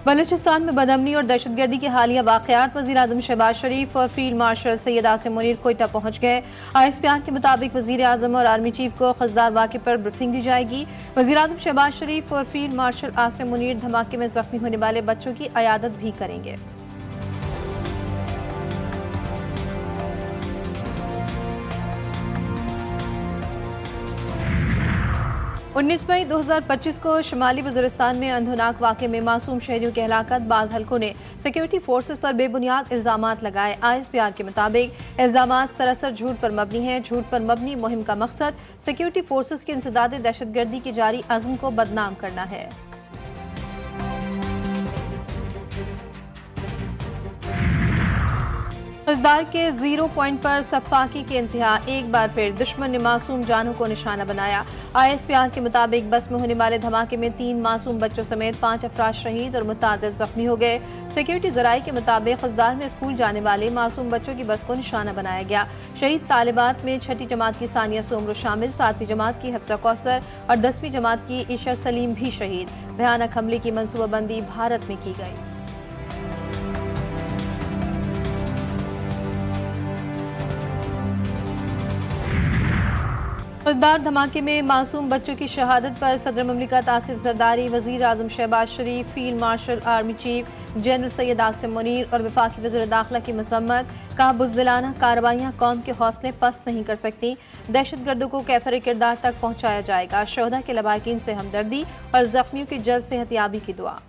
बलूचिस्तान में बदअमनी और दहशतगर्दी के हालिया वाक़यात। वज़ीर-ए-आज़म शहबाज शरीफ और फील्ड मार्शल सैयद आसिम मुनीर कोयटा पहुँच गए। ISPR के मुताबिक वज़ीर-ए-आज़म और आर्मी चीफ को खसदार वाक़े पर ब्रीफिंग दी जाएगी। वज़ीर-ए-आज़म शहबाज शरीफ और फील्ड मार्शल आसिम मुनीर धमाके में जख्मी होने वाले बच्चों की अयादत भी करेंगे। 19 मई 2025 को शुमाली वज़ीरिस्तान में अंधोनाक वाक़े में मासूम शहरियों की हलाकत। बाज़ हल्कों ने सिक्योरिटी फोर्सेस पर बेबुनियाद इल्ज़ामात लगाए। ISPR के मुताबिक इल्ज़ामात सरासर झूठ पर मबनी हैं। झूठ पर मबनी मुहिम का मकसद सिक्योरिटी फोर्सेस के इंसदाद दहशतगर्दी के जारी अज़्म को बदनाम करना है। खसदार के 0 पॉइंट पर सफाकी की इंतहा। एक बार फिर दुश्मन ने मासूम जानों को निशाना बनाया। ISPR के मुताबिक बस में होने वाले धमाके में 3 मासूम बच्चों समेत 5 अफराद शहीद और मुतादिद जख्मी हो गए। सिक्योरिटी ज़राए के मुताबिक खसदार में स्कूल जाने वाले मासूम बच्चों की बस को निशाना बनाया गया। शहीद तालिबात में 6ठी जमात की सानिया सोमरो शामिल, 7वीं जमात की हफ्सा कौसर और 10वीं जमात की ईशा सलीम भी शहीद। भयानक हमले की मनसूबाबंदी भारत में की गई। खसदार धमाके में मासूम बच्चों की शहादत पर सदर ममलिकत आसिफ जरदारी, वज़ीर-ए-आज़म Shehbaz Sharif, field marshal army chief general Syed Asim Munir और वफाकी वज़ीर दाखिला की मसम्मत। कहा, बुज़दिलाना कार्रवाइयाँ कौम के हौसले पस्त नहीं कर सकती। दहशतगर्दों को कैफर किरदार तक पहुँचाया जाएगा। शोहदा के लवाहिकीन से हमदर्दी और जख्मियों की जल्द सेहतयाबी की दुआ।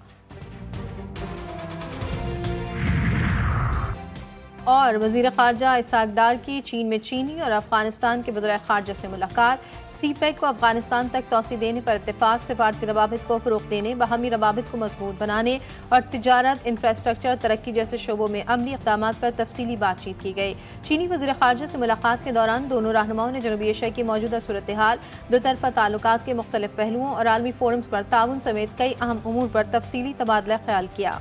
और वज़ीर ख़ारजा इसाक डार की चीन में चीनी और अफगानिस्तान के वज़ीर ख़ारजा से मुलाकात। CPEC को अफगानिस्तान तक तोसी देने पर इत्तेफाक। सिफारती रवाबित को फ़रोग़ देने, बाहमी रवाबित को मजबूत बनाने और तिजारत, इंफ्रास्ट्रक्चर, तरक्की जैसे शोबों में अमली इक़दामात पर तफसीली बातचीत की गई। चीनी वज़ीर ख़ारजा से मुलाकात के दौरान दोनों रहनुमाओं ने जनूबी एशिया की मौजूदा सूरत हाल, दो तरफ़ा ताल्लुकात के मुख्तलिफ पहलुओं और आलमी फोरम्स पर ताउन समेत कई अहम उमूर पर तफसीली तबादला ख्याल किया।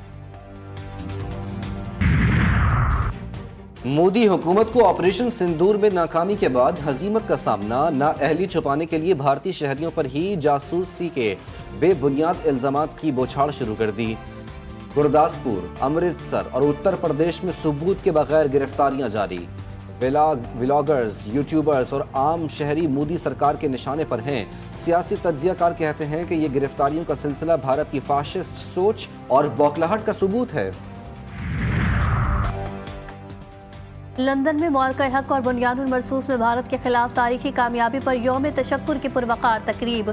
मोदी हुकूमत को ऑपरेशन सिंदूर में नाकामी के बाद हजीमत का सामना। नाअहली छुपाने के लिए भारतीय शहरियों पर ही जासूसी के बेबुनियाद इल्जामात की बौछार शुरू कर दी। गुरदासपुर, अमृतसर और उत्तर प्रदेश में सबूत के बगैर गिरफ्तारियां जारी। व्लॉगर्स, यूट्यूबर्स और आम शहरी मोदी सरकार के निशाने पर हैं। सियासी तज्जियाकार कहते हैं कि ये गिरफ्तारियों का सिलसिला भारत की फाशिस्ट सोच और बौखलाहट का सबूत है। लंदन में मौक़े हक और बुनियादुल मरसूस में भारत के खिलाफ तारीखी कामयाबी पर यौम तशक्कुर की पुरवकार तकरीब।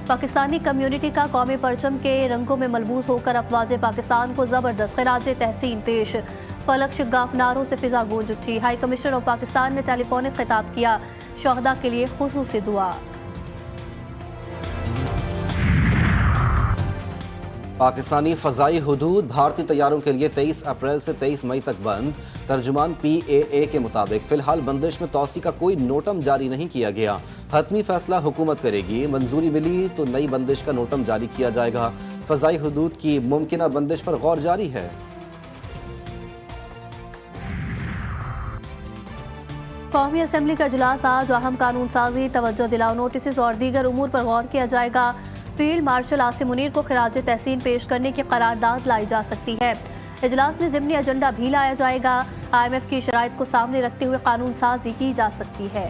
पाकिस्तानी कम्युनिटी का कौमी परचम के रंगों में मलबूस होकर अफवाज पाकिस्तान को ज़बरदस्त खिराज तहसीन पेश। फलक शगाफ नारों से फिजा गूंज उठी। हाई कमिश्नर ऑफ पाकिस्तान ने टेलीफोनिक खिताब किया। शोहदा के लिए खुसूसी दुआ। पाकिस्तानी फ़ज़ाई हुदूद भारतीय तैयारों के लिए 23 अप्रैल से 23 मई तक बंद। तर्जुमान PAA के मुताबिक फ़िलहाल बंदिश में तौसी का कोई नोटम जारी नहीं किया गया। हतमी फैसला हुकूमत करेगी। मंजूरी मिली तो नई बंदिश का नोटम जारी किया जाएगा। फ़ज़ाई हुदूद की मुमकिना बंदिश पर गौर जारी है। कौमी असम्बली का इजलास आज। अहम कानून साजी, तवज्जो दिलाओ नोटिस और दीगर उमूर पर गौर किया जाएगा। फील्ड मार्शल आसिम मुनीर को खिराज तहसीन पेश करने की करारदाद लाई जा सकती है। इजलास में ज़िमनी एजेंडा भी लाया जाएगा। IMF की शराइत को सामने रखते हुए कानून साजी की जा सकती है।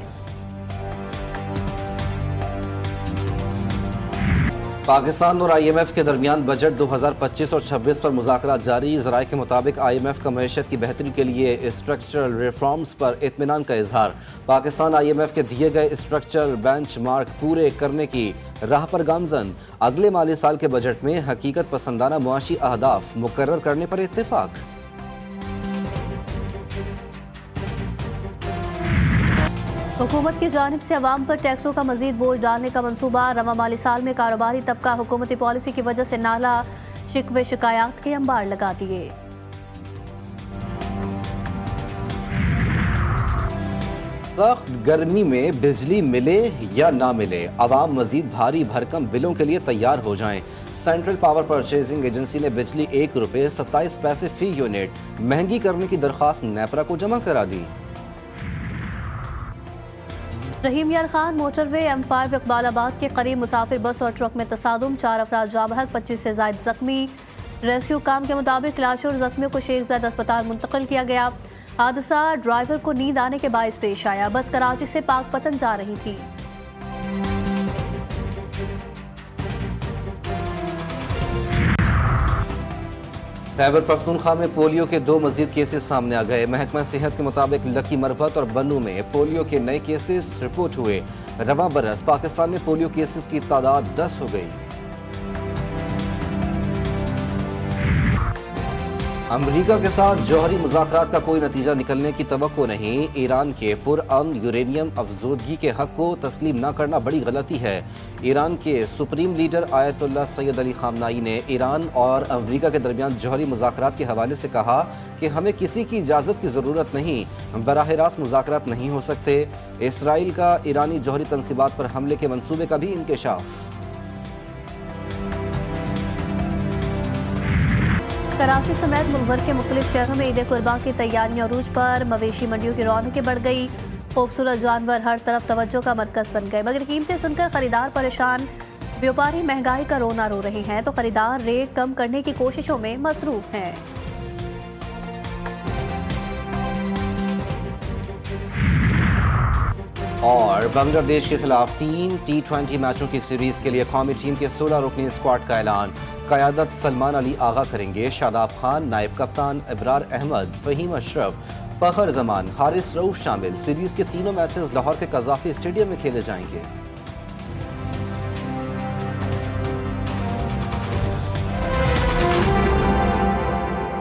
पाकिस्तान और IMF के दरमियान बजट 2025 और 26 पर मुज़ाकरात जारी। ज़राए के मुताबिक IMF का मईशत की बेहतरी के लिए स्ट्रक्चरल रिफॉर्म्स पर इत्मीनान का इजहार। पाकिस्तान IMF के दिए गए स्ट्रक्चरल बेंचमार्क पूरे करने की राह पर गामजन। अगले माली साल के बजट में हकीकत पसंदाना मुआशी अहदाफ मुकर्रर करने पर इत्तेफाक। हुकूमत की जानिब से अवाम पर टैक्सों का मजीद बोझ डालने का मंसूबा। रवा माली साल में कारोबारी तबका हुकूमती पॉलिसी की वजह से नाला शिकवे शिकायत के अंबार लगा दिए। सख्त गर्मी में बिजली मिले या ना मिले, अवाम मजीद भारी भरकम बिलों के लिए तैयार हो जाएं। सेंट्रल पावर परचेजिंग एजेंसी ने बिजली ₹1.27 फी यूनिट महंगी करने की दरख्वास्त नेपरा को जमा करा दी। रहीम यार खान मोटरवे M5 इकबालाबाद के करीब मुसाफिर बस और ट्रक में तसादुम, 4 अफराद जाँ बहक, 25 से ज़ायद जख्मी। रेस्क्यू काम के मुताबिक लाशों और जख्मियों को शेख ज़ैद अस्पताल मुंतकिल किया गया। हादसा ड्राइवर को नींद आने के बायस पेश आया। बस कराची से पाकपतन जा रही थी। खैबर पख्तूनख्वा में पोलियो के 2 मजीद केसेस सामने आ गए। महकमा सेहत के मुताबिक लकी मरफत और बन्नू में पोलियो के नए केसेस रिपोर्ट हुए। रवां बरस पाकिस्तान में पोलियो केसेस की तादाद 10 हो गई। अमरीका के साथ जौहरी मुज़ाकरात का कोई नतीजा निकलने की तवक्को नहीं। ईरान के पुरअमन यूरेनियम अफजोदगी के हक को तस्लीम न करना बड़ी गलती है। ईरान के supreme leader Ayatollah Syed Ali खामनाई ने ईरान और अमरीका के दरमियान जौहरी मुज़ाकरात के हवाले से कहा कि हमें किसी की इजाज़त की ज़रूरत नहीं, बराह रास्त मुज़ाकरात नहीं हो सकते। इसराइल का ईरानी जौहरी तनसीबात पर हमले के मंसूबे का भी इंकशाफ। कराची समेत मुल्क भर के मुख्तलिफ शहरों में ईद कुर्बान की तैयारियां अरूज पर। मवेशी मंडियों की रौनकें बढ़ गई। खूबसूरत जानवर हर तरफ तवज्जो का मरकज बन गए, मगर कीमतें सुनकर खरीदार परेशान। व्यापारी महंगाई का रोना रो रहे हैं तो खरीदार रेट कम करने की कोशिशों में मसरूफ हैं। और बांग्लादेश के खिलाफ 3 T20 मैचों की सीरीज के लिए कौमी टीम के 16 रुकनी स्क्वाड का ऐलान। क़यादत सलमान अली आगा करेंगे। शादाब खान, नायब कप्तान इब्रार अहमद, फ़हीम अशरफ, फ़खर जमान, हारिस रऊफ शामिल। सीरीज के तीनों मैचेस लाहौर के कज़ाफ़ी स्टेडियम में खेले जाएंगे।